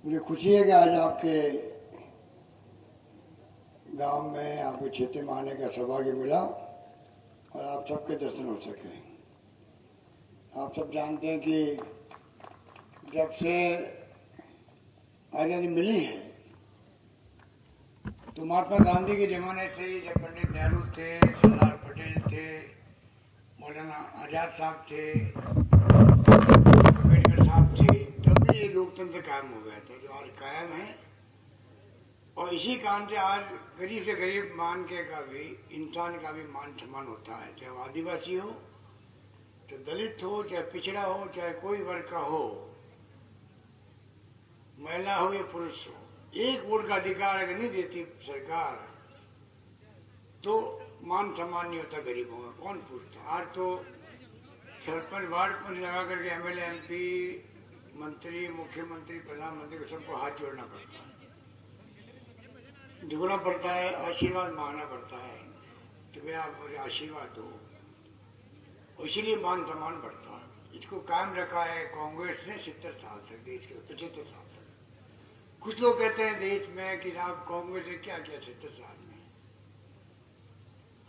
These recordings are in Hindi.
मुझे खुशी है कि आज आपके गांव में आपके क्षेत्र में आने का सौभाग्य मिला और आप सबके दर्शन हो सके। आप सब जानते हैं कि जब से आज़ादी मिली है तो महात्मा गांधी के ज़माने से ही, जब पंडित नेहरू थे, सरदार पटेल थे, मौलाना आज़ाद साहब थे, अम्बेडकर साहब थे, तब भी ये लोकतंत्र कायम हो गया था जो आज कायम है। और इसी कारण से आज गरीब से गरीब मान के का भी, इंसान का भी मान सम्मान होता है, चाहे वो आदिवासी हो, चाहे दलित हो, चाहे पिछड़ा हो, चाहे कोई वर्ग का हो, महिला हो या पुरुष हो। एक वोट का अधिकार अगर नहीं देती सरकार तो मान सम्मान नहीं होता गरीबों का। कौन पूछता? आज तो सरपंच वार्ड पर लगा करके एमएलए, एमपी, मंत्री, मुख्यमंत्री, प्रधानमंत्री को सबको हाथ जोड़ना पड़ता है, झुकना पड़ता है, आशीर्वाद मांगना पड़ता है कि भाई आप मुझे आशीर्वाद दो। इसीलिए मान सम्मान बढ़ता है। इसको कायम रखा है कांग्रेस ने 70 साल तक, देश के 75 साल तक। कुछ लोग कहते हैं देश में कि आप कांग्रेस ने क्या किया 70 साल में।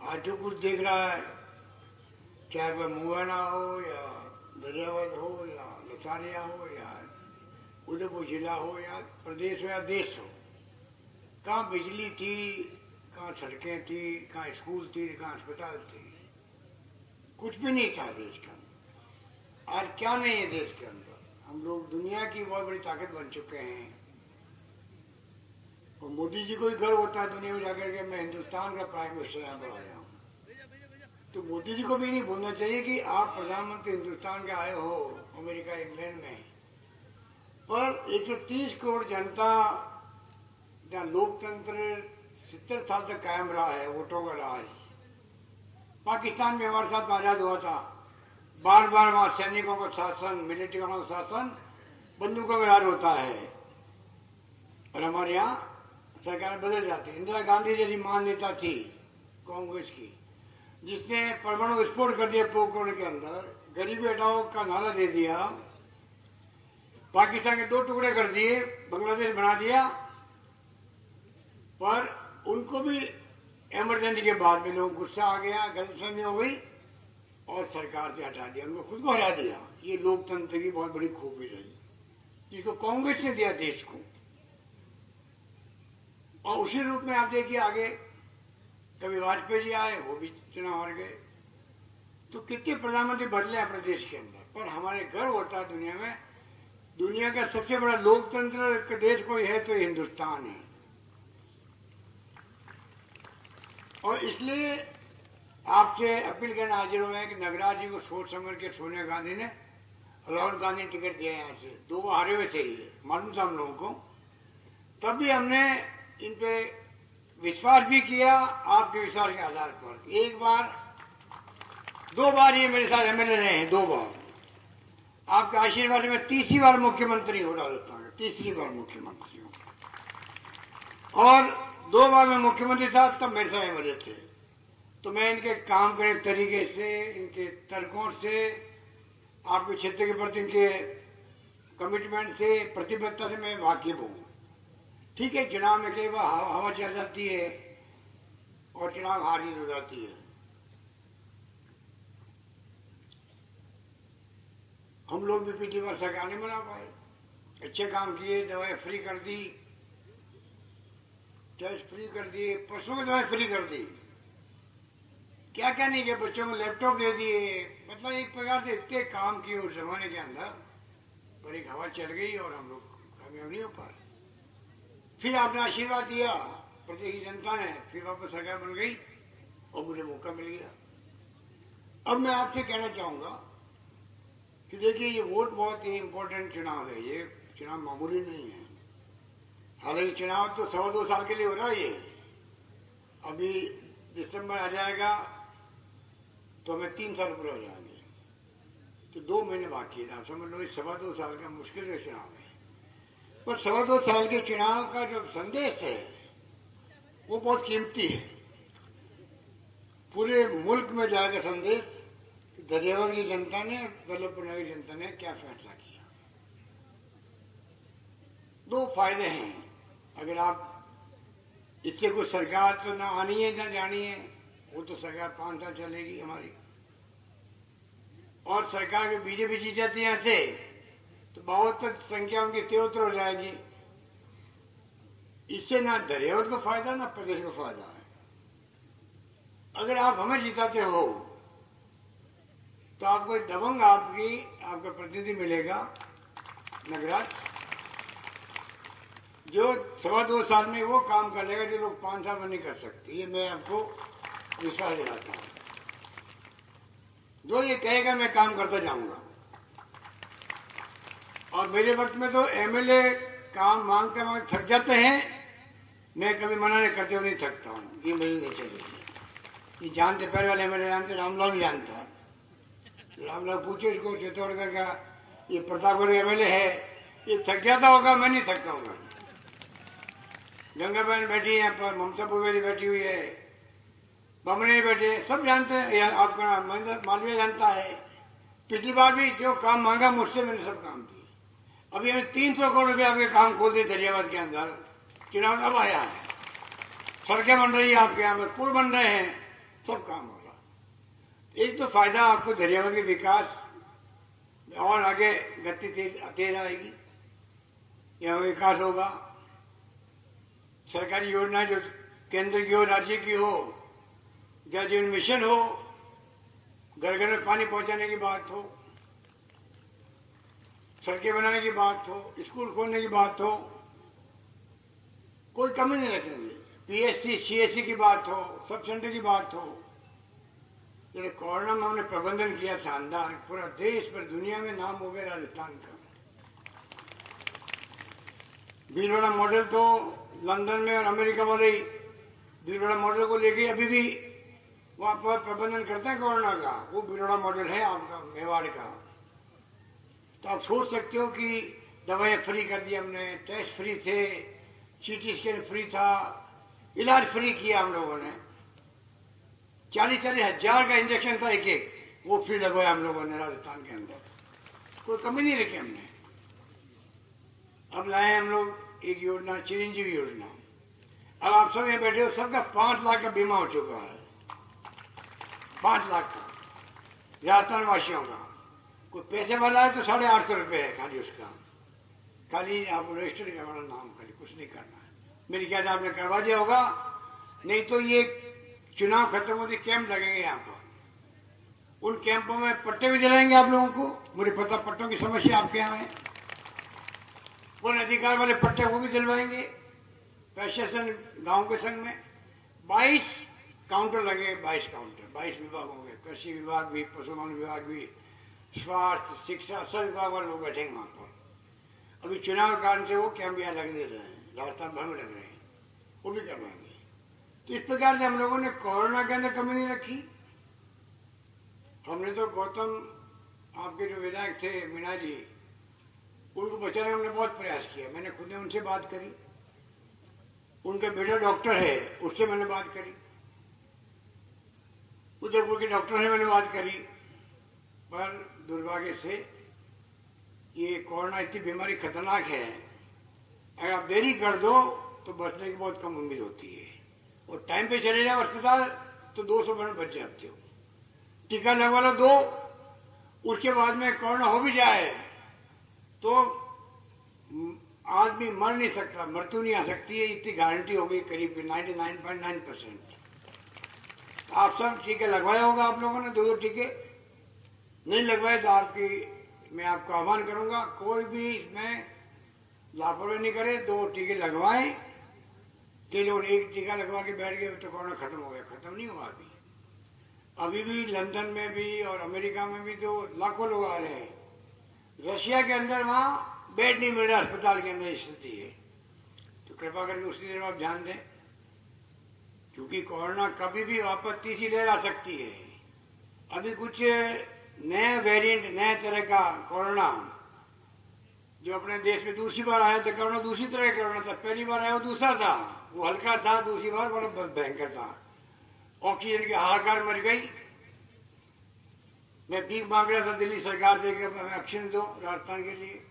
आज जो कुछ देख रहा है, चाहे वह मुआना हो या दरियावद हो या लसानिया हो या उदयपुर जिला हो या प्रदेश हो या देश हो, कहाँ बिजली थी, कहाँ सड़कें थी, कहाँ स्कूल थी, कहाँ अस्पताल थी, कुछ भी नहीं था देश के अंदर। आज क्या नहीं है देश के अंदर। हम लोग दुनिया की बहुत बड़ी ताकत बन चुके हैं। और मोदी जी को भी गर्व होता है दुनिया में जाकर के मैं हिंदुस्तान का प्राइम मिनिस्टर यहाँ पर आया हूँ। तो मोदी जी को भी नहीं भूलना चाहिए कि आप प्रधानमंत्री हिंदुस्तान के आए हो, अमेरिका, इंग्लैंड में। पर 130 करोड़ जनता, जहाँ लोकतंत्र 70 साल तक कायम रहा है, वोटों का राज। पाकिस्तान में हमारे साथ आजाद हुआ था, बार बार वहां सैनिकों का शासन, मिलिट्री वालों का शासन, बंदूकों का राज होता है। और हमारे यहाँ सरकार बदल जाती है। इंदिरा गांधी जैसी मान्यता थी कांग्रेस की, जिसने परमाणु विस्फोट कर दिया पोखरण के अंदर, गरीबी हटाओ का नारा दे दिया, पाकिस्तान के 2 टुकड़े कर दिए, बांग्लादेश बना दिया। पर उनको भी इमरजेंसी के बाद में लोग गुस्सा आ गया, गलतफहमी हो गई और सरकार से हटा दिया, उनको खुद को हटा दिया। ये लोकतंत्र की बहुत बड़ी खूबी रही, जिसको कांग्रेस ने दिया देश को। और उसी रूप में आप देखिए आगे, कभी वाजपेयी जी आए, वो भी चुनाव हार गए। तो कितने प्रधानमंत्री बदले अपने देश के अंदर। पर हमारे गर्व होता है दुनिया में, दुनिया का सबसे बड़ा लोकतंत्र का देश कोई है तो हिंदुस्तान है। और इसलिए आपसे अपील करना हाजिर हुए हैं कि नगराज जी को सोच समझ के सोनिया गांधी ने, राहुल गांधी ने टिकट दिया यहाँ से। 2 बार हारे हुए थे, ये मालूम था हम लोगों को। तब भी हमने इन पे विश्वास भी किया, आपके विश्वास के आधार पर। 1 बार 2 बार ये मेरे साथ एमएलए रहे हैं, 2 बार। आपके आशीर्वाद में 3री बार मुख्यमंत्री हो राजस्थान का, 3री बार मुख्यमंत्री हो। और 2 बार मैं मुख्यमंत्री था, तब मेरे साथ एमएलए थे। तो मैं इनके काम करने के तरीके से, इनके तर्कों से, आपके क्षेत्र के प्रति इनके कमिटमेंट से, प्रतिबद्धता से मैं वाकिफ हूँ। ठीक है, चुनाव में कई बार हवा चल जाती है और चुनाव हार ही हो जाती है। हम लोग भी पिछली बार सरकार नहीं बना पाए। अच्छे काम किए, दवाएं फ्री कर दी, टेस्ट फ्री कर दिए, पशुओं की दवाएं फ्री कर दी, क्या क्या नहीं किया, बच्चों को लैपटॉप दे दिए। मतलब एक प्रकार से इतने काम किए उस जमाने के अंदर, पर एक हवा चल गई और हम लोग कामयाब नहीं हो पाए। फिर आपने आशीर्वाद दिया प्रदेश की जनता ने, फिर वापस सरकार बन गई और मुझे मौका मिल गया। अब मैं आपसे कहना चाहूंगा कि देखिए, ये वोट बहुत ही इंपॉर्टेंट चुनाव है। ये चुनाव मामूली नहीं है। हालांकि चुनाव तो 2.25 साल के लिए हो रहा है। ये अभी दिसंबर आ जाएगा तो हमें 3 साल पूरे हो जाएंगे, तो 2 महीने बाकी है। आप समझ लो 2.25 साल का मुश्किल से चुनाव है। पर 2.25 साल के चुनाव का जो संदेश है वो बहुत कीमती है। पूरे मुल्क में जाएगा संदेश कि दरियावद की जनता ने, वल्लभपुर नगर की जनता ने क्या फैसला किया। दो फायदे हैं। अगर आप इससे कुछ सरकार तो ना आनी है ना जानी है, वो तो सरकार 5 साल चलेगी हमारी, और सरकार के बीजेपी जीत जाती है यहाँ से तो बहुत संख्या उनकी त्योतर हो जाएगी। इससे ना दरियावत को फायदा ना प्रदेश को फायदा है। अगर आप हमें जिताते हो तो आपको दबंग आपका प्रतिनिधि मिलेगा नगराज, जो 2.25 साल में वो काम कर लेगा जो लोग 5 साल में नहीं कर सकते। ये मैं आपको विश्वास दिलाता हूँ। जो ये कहेगा मैं काम करता जाऊंगा। और मेरे वक्त में तो एमएलए काम मांगते मांगते थक जाते हैं, मैं कभी मना नहीं करते हुए नहीं थकता हूँ। ये मेरी नेचर है। ये जानते पहले वाले एमएलए जानते, रामलाल भी जानता है। रामलाल पूछो इसको चित्तौड़गढ़ का, ये प्रतापगढ़ एमएलए है, ये थक जाता होगा, मैं नहीं थकता हूँ। गंगा बहन बैठी है यहाँ पर, ममता पुवेरी बैठी हुई है, बमने बैठे, सब जानते हैं। आपका महेंद्र मालवीय जानता है। पिछली बार भी जो काम मांगा मुझसे, मैंने सब काम दिए। अभी हमें 300 करोड़ रुपए आपके काम खोल दिए दरियाबाद के अंदर। चुनाव अब आया है, सड़कें बन रही है आपके यहाँ पर, पुल बन रहे हैं, सब काम हो रहा। एक तो फायदा आपको दरियाबाद के विकास और आगे गति तेज आएगी, यहाँ विकास होगा। सरकारी योजना जो केंद्र की हो, राज्य की हो, जल जीवन मिशन हो, घर घर में पानी पहुंचाने की बात हो, सड़कें बनाने की बात हो, स्कूल खोलने की बात हो, कोई कमी नहीं रखेंगे। पीएससी सीएससी की बात हो, सब सेंटर की बात हो। जैसे कोरोना में हमने प्रबंधन किया शानदार, पूरा देश पर दुनिया में नाम हो गया राजस्थान का। भीलवाड़ा मॉडल तो लंदन में और अमेरिका वाले भीलवाड़ा मॉडल को लेके अभी भी वहां पर प्रबंधन करते हैं कोरोना का। वो भीलवाड़ा मॉडल है आपका मेवाड़ का। तो आप सोच सकते हो कि दवाइयां फ्री कर दी हमने, टेस्ट फ्री थे, सीटी स्कैन फ्री था, इलाज फ्री किया हम लोगों ने। 40-40 हजार का इंजेक्शन था एक, वो फ्री लगवाया हम लोगों ने राजस्थान के अंदर। कोई कमी नहीं रखी हमने। अब लाए हम लोग एक योजना, चिरंजीवी योजना। अब आप सब यहाँ बैठे हो, सबका 5 लाख का बीमा हो चुका है। 5 लाख का राजस्थान वासियों का। कोई पैसे वाला है तो 850 रुपये है खाली उसका। खाली आपको रजिस्टर करवाना, नाम खाली, कुछ नहीं करना है। मेरी ख्याल आपने करवा दिया होगा, नहीं तो ये चुनाव खत्म होते कैंप लगेंगे यहाँ पर। उन कैंपों में पट्टे भी दिलाएंगे आप लोगों को। मुझे पता पट्टों की समस्या आपके यहाँ है। वन अधिकार वाले पट्टे वो भी दिलवाएंगे। प्रशासन गांव के संग में 22 काउंटर लगे, 22 काउंटर, 22 विभाग होंगे। कृषि विभाग भी, पशुपालन विभाग भी, स्वास्थ्य, शिक्षा, सब विभाग वाले लोग बैठेंगे वहां पर। अभी चुनाव के कारण से वो कैंप यहाँ लगने रहे हैं, राजस्थान भर में लग रहे हैं, वो भी करवाएंगे। तो इस प्रकार से हम लोगों ने कोरोना के अंदर कमी नहीं रखी। हमने तो गौतम आपके जो विधायक थे मीणा जी, उनको बचाने में हमने बहुत प्रयास किया। मैंने खुद ने उनसे बात करी, उनका बेटा डॉक्टर है, उससे मैंने बात करी, उदयपुर के डॉक्टर से मैंने बात करी। पर दुर्भाग्य से ये कोरोना इतनी बीमारी खतरनाक है, अगर आप देरी कर दो तो बचने की बहुत कम उम्मीद होती है। और टाइम पे चले जाओ अस्पताल तो 200 मिनट बच जाते हो। टीका लगवा लो 2, उसके बाद में कोरोना हो भी जाए तो आदमी मर नहीं सकता, मृत्यु नहीं आ सकती है, इतनी गारंटी हो गई करीब 99.9%। तो आप सब टीके लगवाया होगा आप लोगों ने, 2 टीके नहीं लगवाए तो मैं आपको आह्वान करूंगा, कोई भी इसमें लापरवाही नहीं करे, 2 टीके लगवाएं। कि लोग एक टीका लगवा के बैठ गए तो कोरोना खत्म हो गया, खत्म नहीं हुआ। अभी भी लंदन में भी और अमेरिका में भी तो लाखों लोग आ रहे हैं। रशिया के अंदर वहां बेड नहीं मिल रहा, अस्पताल के अंदर स्थिति है। तो कृपा करके उसी तरफ आप ध्यान दें, क्योंकि कोरोना कभी भी वापस तीसरी लहर आ सकती है। अभी कुछ नया वेरिएंट, नए तरह का कोरोना जो अपने देश में दूसरी बार आया था, कोरोना दूसरी तरह का कोरोना था। पहली बार आया वो दूसरा था, वो हल्का था, दूसरी बार बड़ा भयंकर था। ऑक्सीजन की हाहाकार मर गई। मैं भीख मांग रहा था दिल्ली सरकार से कि हमें ऑक्सीजन दो राजस्थान के लिए,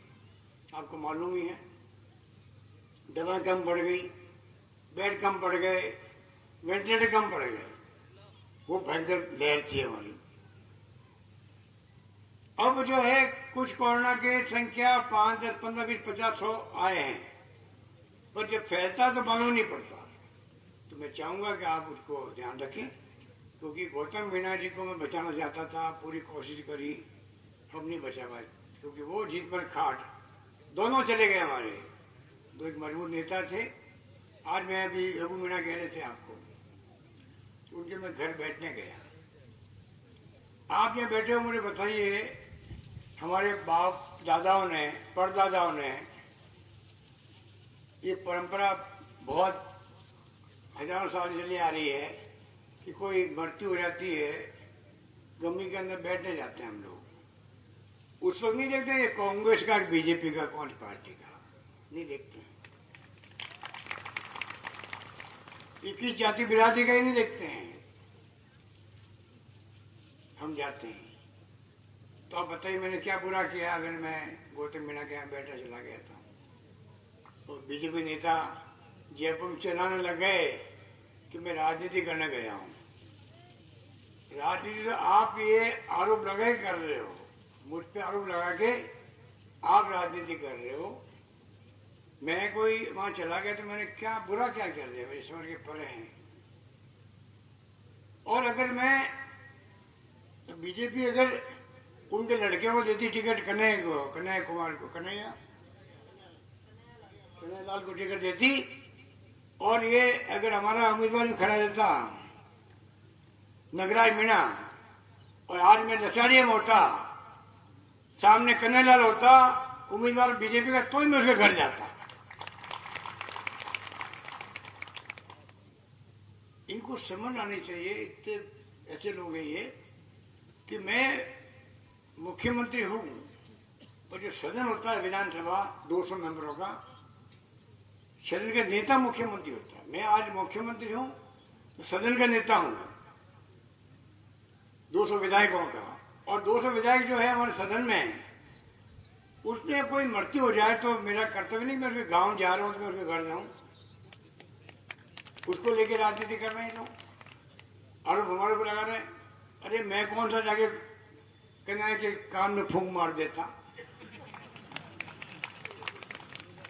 आपको मालूम ही है। दवाएं कम पड़ गई, बेड कम पड़ गए, वेंटिलेटर कम पड़ गए। वो भयंकर लहर थी हमारी। अब जो है कुछ कोरोना के संख्या 5, 10, 15, 20, 50, 100 आए हैं, पर जब फैलता तो मालूम नहीं पड़ता। तो मैं चाहूंगा कि आप उसको ध्यान रखें, क्योंकि गौतम मीणा जी को मैं बचाना चाहता था, पूरी कोशिश करी, हम नहीं बचा पाए, क्योंकि वो जीत पर खाट दोनों चले गए हमारे। दो एक मजबूत नेता थे। आज मैं अभी रघु मीणा कह रहे थे आपको, तो उनके मैं घर बैठने गया। आप यहाँ बैठे हो, मुझे बताइए, हमारे बाप दादाओं ने, परदादाओं ने ये परंपरा बहुत हजारों साल चली आ रही है कि कोई मृत्यु हो जाती है, गमी के अंदर बैठने जाते हैं हम लोग। उस वक्त नहीं देखते ये कांग्रेस का, बीजेपी का, कौन सी पार्टी का, नहीं देखते हैं। ये किस जाति बिरादरी का ही नहीं देखते हैं। हम जाते हैं। तो आप बताइए मैंने क्या बुरा किया अगर मैं गौतम मीणा के यहाँ बैठा चला गया था? और बीजेपी नेता जयपुर में चलाने लग गए कि मैं राजनीति करने गया हूँ। राजनीति तो आप ये आरोप लगा कर रहे हो, मुझ पे आरोप लगा के आप राजनीति कर रहे हो। मैं कोई वहां चला गया तो मैंने क्या बुरा क्या कर दिया? मेरे समझ के परे हैं। और अगर मैं तो बीजेपी अगर उनके लड़के को देती टिकट, कन्हैया कुमार को, कन्हैया लाल को टिकट देती, और ये अगर हमारा उम्मीदवार भी खड़ा देता नगराज मीणा, और आज मैं लसाड़िया में होता, सामने कन्हैयालाल होता उम्मीदवार बीजेपी का, तो ही मैं उसके घर जाता। इनको समझ आनी चाहिए, इतने ऐसे लोग हैं ये कि मैं मुख्यमंत्री हूं, और जो सदन होता है विधानसभा 200 मेंबरों का, सदन का नेता मुख्यमंत्री होता है। मैं आज मुख्यमंत्री हूं तो सदन का नेता हूं 200 विधायकों का, और 200 विधायक जो है हमारे सदन में, उसमें कोई मृत्यु हो जाए तो मेरा कर्तव्य नहीं, मैं उसके गांव जा रहा हूं तो मैं उसके घर जाऊं, उसको लेके राजनीति कर रहे हैं लोग, आरोप हमारे को लगा रहे हैं। अरे मैं कौन सा जाके कन्हैया के कान में फूंक मार देता?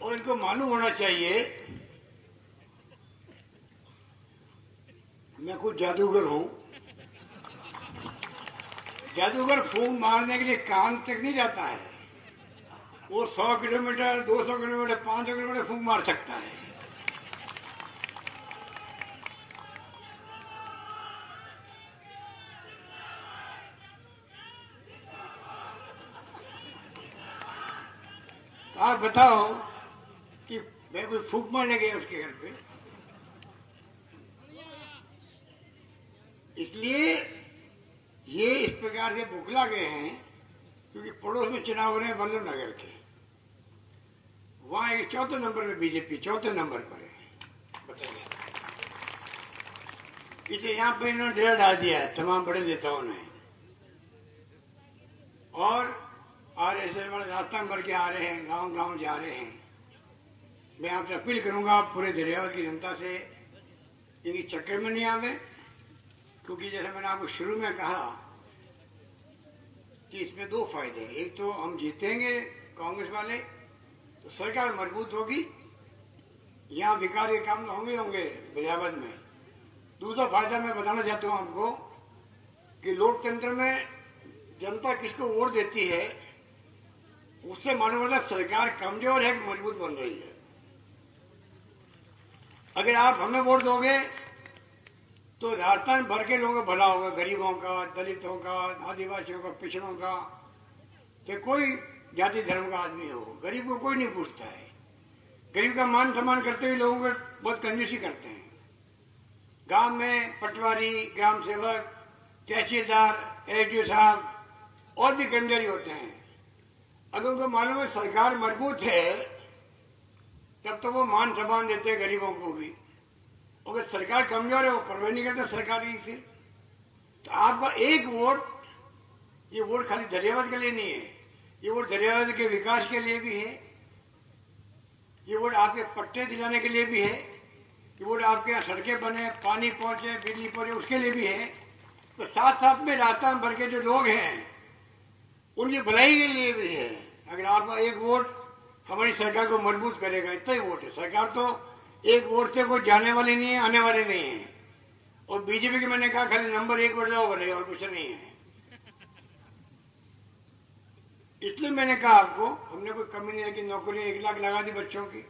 और इनको मालूम होना चाहिए मैं कुछ जादूगर हूं। जादूगर फूंक मारने के लिए कान तक नहीं जाता है, वो 100 किलोमीटर, 200 किलोमीटर, 500 किलोमीटर फूंक मार सकता है। आप बताओ कि मैं कोई फूंक मारने गया उसके घर पे? इसलिए ये इस प्रकार से बुखला गए हैं क्योंकि पड़ोस में चुनाव हो रहे हैं वल्लभ नगर के, वहां एक 4थे नंबर पे बीजेपी 4थे नंबर पर है। बताइए, इसे यहाँ पे इन्होंने डेरा डाल दिया है तमाम बड़े नेताओं ने, और RSS वाले रास्ता भर के आ रहे हैं, गांव गांव जा रहे हैं। मैं आपसे अपील करूंगा पूरे दरियावत की जनता से, इनकी चक्कर में नहीं आवे, क्योंकि जैसे मैंने आपको शुरू में कहा कि इसमें 2 फायदे हैं। एक तो हम जीतेंगे कांग्रेस वाले तो सरकार मजबूत होगी, यहाँ विकास के काम तो होंगे दरियावत में। दूसरा फायदा मैं बताना चाहता हूँ आपको कि लोकतंत्र में जनता किसको वोट देती है उससे मालूम होता है सरकार कमजोर है कि मजबूत बन रही है। अगर आप हमें वोट दोगे तो राजस्थान भर के लोगों का भला होगा, गरीबों का, दलितों का, आदिवासियों का, पिछड़ों का, तो कोई जाति धर्म का आदमी हो, गरीब को कोई नहीं पूछता है। गरीब का मान सम्मान करते हुए लोगों को बहुत कंजूसी करते हैं। गांव में पटवारी, ग्राम सेवक, तहसीलदार, SDO साहब और भी कर्मचारी होते हैं। अगर उनको मालूम है सरकार मजबूत है तब तो वो मान सम्मान देते हैं गरीबों को भी। अगर सरकार कमजोर है वो परवाह नहीं करते सरकार की फिर। तो आपका एक वोट, ये वोट खाली दरियावत के लिए नहीं है, ये वोट दरियावत के विकास के लिए भी है, ये वोट आपके पट्टे दिलाने के लिए भी है, ये वोट आपके यहाँ सड़कें बने, पानी पहुंचे, बिजली पहुंचे, उसके लिए भी है। तो साथ साथ में राजस्थान भर के जो लोग हैं उनकी भलाई के लिए भी है। अगर आपका एक वोट हमारी सरकार को मजबूत करेगा, इतना ही वोट है। सरकार तो एक वोट से कोई जाने वाली नहीं है, आने वाली नहीं है। और बीजेपी के मैंने कहा खाली नंबर 1 वोट जाओ बोले, और कुछ नहीं है। इसलिए मैंने कहा आपको, हमने कोई कमी नहीं रखी। नौकरी 1 लाख लगा दी बच्चों की,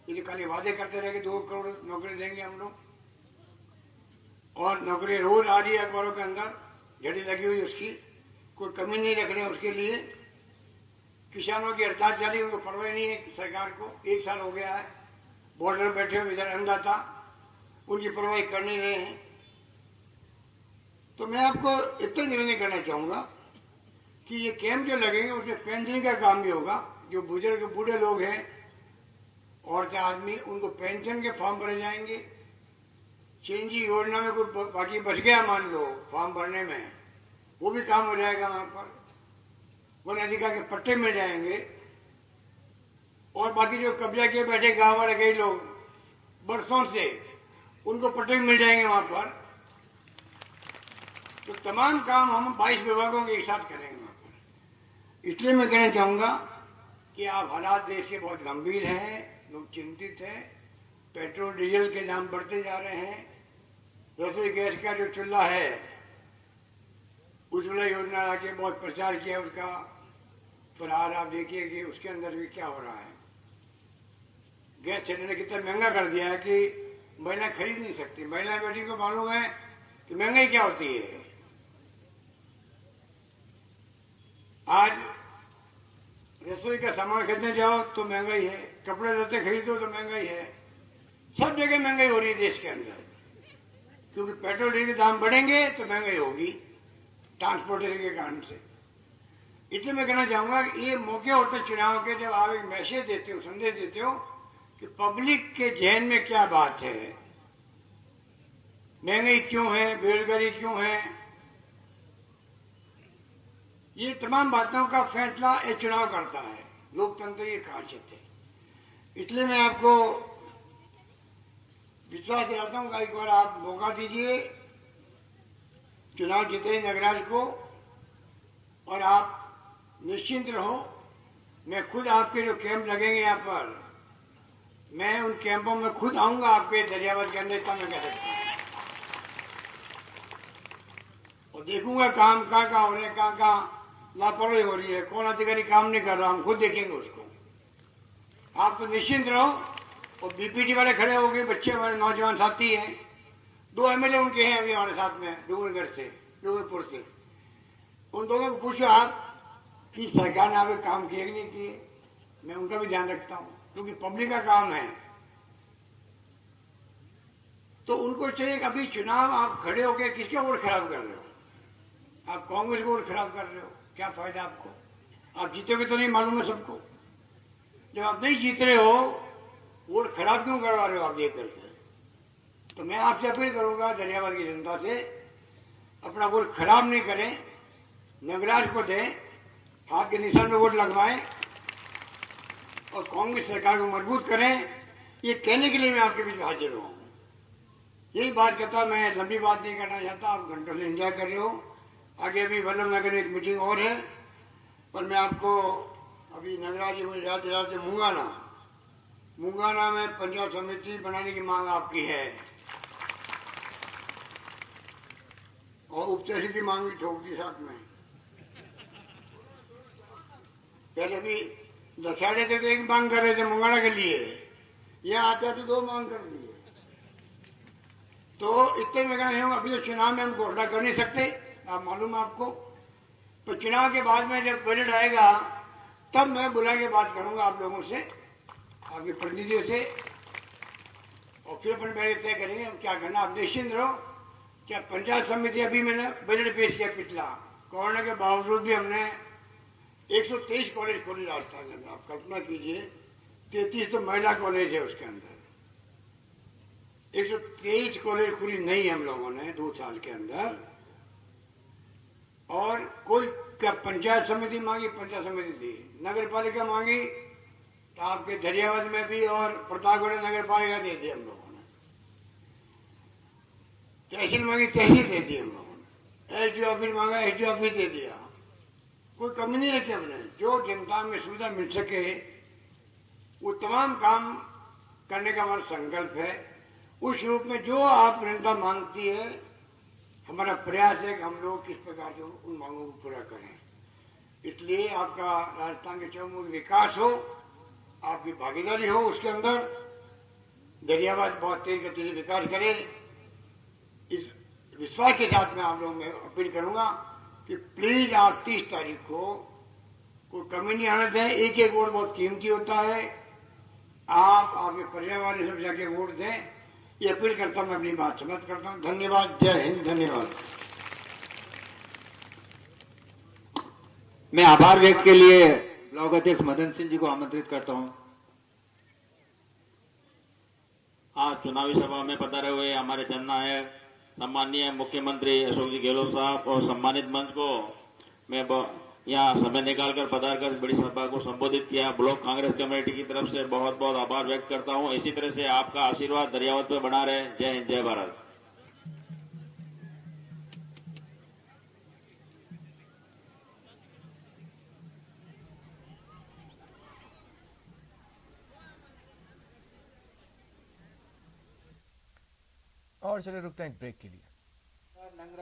ये खाली वादे करते रहे कि 2 करोड़ नौकरी देंगे हम लोग, और नौकरी रोज आ रही है अखबारों के अंदर, झड़ी लगी हुई उसकी, कोई कमी नहीं रख रहे उसके लिए। किसानों की हड़ताल जारी, उनको परवाह नहीं है सरकार को। 1 साल हो गया है, बॉर्डर बैठे हुए इधर अन्नदाता, उनकी परवाह कर नहीं रहे हैं। तो मैं आपको इतना निर्णय करना चाहूंगा कि ये कैंप जो लगेंगे उसमें पेंशन का काम भी होगा। जो बुजुर्ग बूढ़े लोग हैं, औरतें, आदमी, उनको पेंशन के फॉर्म भरे जाएंगे। सीएनजी योजना में कोई बाकी बच गया मान लो फॉर्म भरने में, वो भी काम हो जाएगा वहां पर। वन अधिकार के पट्टे मिल जाएंगे। और बाकी जो कब्जा किए बैठे गांव वाले कई लोग बरसों से, उनको पट्टे मिल जाएंगे वहां पर। तो तमाम काम हम 22 विभागों के एक साथ करेंगे वहां पर। इसलिए मैं कहना चाहूंगा कि आप हालात देश के बहुत गंभीर हैं, लोग चिंतित हैं। पेट्रोल डीजल के दाम बढ़ते जा रहे हैं। रसोई गैस का जो चूल्हा है, उज्ज्वला योजना आके बहुत प्रचार किया उसका, पर आज आप देखिए कि उसके अंदर भी क्या हो रहा है। गैस सिलेंडर कितना महंगा कर दिया है कि महिला खरीद नहीं सकती। महिला बेटी को मालूम है कि महंगाई क्या होती है। आज रसोई का सामान खरीदने जाओ तो महंगाई है, कपड़े लत्ते खरीदो तो महंगाई है, सब जगह महंगाई हो रही है देश के अंदर। क्योंकि पेट्रोल डीजल के दाम बढ़ेंगे तो महंगाई होगी ट्रांसपोर्टेशन के कारण से। इसलिए मैं कहना चाहूंगा कि ये मौके होते चुनाव के, जब आप एक मैसेज देते हो, संदेश देते हो कि पब्लिक के जहन में क्या बात है, महंगाई क्यों है, बेरोजगारी क्यों है, ये तमाम बातों का फैसला ये चुनाव करता है। लोकतंत्र की खासियत है। इसलिए मैं आपको विश्वास दिलाता हूं कि एक बार आप मौका दीजिए, चुनाव जीते नगराज को, और आप निश्चिंत रहो। मैं खुद आपके जो कैंप लगेंगे यहाँ पर, मैं उन कैंपों में खुद आऊंगा आपके दरियावद के अंदर, इतना मैं कह सकता हूँ। और देखूंगा काम कहाँ हो रहे हैं, कहाँ लापरवाही हो रही है, कौन अधिकारी काम नहीं कर रहा, हम खुद देखेंगे उसको। आप तो निश्चिंत रहो। और बीपीटी वाले खड़े हो गए, बच्चे हमारे नौजवान साथी हैं, 2 एमएलए उनके हैं अभी हमारे साथ में, डूंगरपुर से। उन दोनों को पूछो आप कि सरकार ने आपके काम किए कि नहीं किए। मैं उनका भी ध्यान रखता हूं, क्योंकि पब्लिक का काम है। तो उनको चाहिए कि अभी चुनाव आप खड़े होकर किसके वोट खराब कर रहे हो? आप कांग्रेस को वोट खराब कर रहे हो, क्या फायदा आपको? आप जीतोगे तो नहीं मालूम है सबको। जब आप नहीं जीत रहे हो, वोट खराब क्यों करवा रहे हो आप ये करके? तो मैं आपसे अपील करूंगा दरियावाद की जनता से, अपना वोट खराब नहीं करें, नगराज को दें, हाथ के निशान में वोट लगवाएं और कांग्रेस सरकार को मजबूत करें। ये कहने के लिए मैं आपके बीच हाजिर हूं। यही बात करता, मैं लंबी बात नहीं करना चाहता, आप घंटों से एंजॉय कर रहे हो। आगे अभी वल्लभ नगर में एक मीटिंग और है, पर मैं आपको अभी नगराज जी मुझे याद दिलाते, मुंगाना में पंचायत समिति बनाने की मांग आपकी है, और उप तहसील की मांग भी ठोक दी साथ में। पहले भी दशहरे थे तो एक मांग कर रहे थे मुंगाना के लिए, यहाँ आते तो 2 मांग कर दिए। तो इतने में कहना है, अभी तो चुनाव में हम घोषणा कर नहीं सकते, आप मालूम है आपको। तो चुनाव के बाद में जब बजट आएगा तब मैं बुला के बात करूंगा आप लोगों से, आपके प्रतिनिधियों से, और फिर अपन पहले तय करेंगे हम क्या करना। आप निश्चिंत रहो। क्या पंचायत समिति, अभी मैंने बजट पेश किया पिछला, कोरोना के बावजूद भी हमने 123 कॉलेज खोले राजस्थान में। आप कल्पना कीजिए, 33 तो महिला कॉलेज है उसके अंदर, 123 कॉलेज खुली नहीं हम लोगों ने 2 साल के अंदर। और कोई क्या पंचायत समिति मांगी, पंचायत समिति दी, नगर पालिका मांगी, तो आपके दरियावद में भी और प्रतापगढ़ नगर पालिका दे दी हम लोगों ने, तहसील मांगी तहसील दे दी हम लोगों ने, एसडी ऑफिस मांगा एसडी ऑफिस दे दिया। कोई कमी नहीं रखी हमने। जो जनता में सुविधा मिल सके वो तमाम काम करने का हमारा संकल्प है। उस रूप में जो आप जनता मांगती है, हमारा प्रयास है कि हम लोग किस प्रकार से उन मांगों को पूरा करें। इसलिए आपका राजस्थान के चौमुखी विकास हो, आपकी भागीदारी हो उसके अंदर, दरियाबाद बहुत तेज गति से विकास करे। इस विश्वास के साथ मैं आप लोगों में अपील करूंगा कि प्लीज आप 30 तारीख को कोई कमी नहीं आना दें। एक एक वोट बहुत कीमती होता है। आप आपके परिवार वाले सब जाके वोट दें, ये अपील करता हूं। मैं अपनी बात समाप्त करता हूं। धन्यवाद। जय हिंद। धन्यवाद। मैं आभार व्यक्त के लिए ब्लॉक अध्यक्ष मदन सिंह जी को आमंत्रित करता हूं। आज चुनावी सभा में पधारे हुए हमारे जननायक सम्माननीय मुख्यमंत्री अशोक जी गहलोत साहब और सम्मानित मंच को मैं यहाँ समय निकालकर पधार कर बड़ी सभा को संबोधित किया। ब्लॉक कांग्रेस कमेटी की तरफ से बहुत बहुत आभार व्यक्त करता हूँ। इसी तरह से आपका आशीर्वाद दरियावत पे बना रहे। जय हिंद, जय भारत। और चलिए रुकते हैं एक ब्रेक के लिए।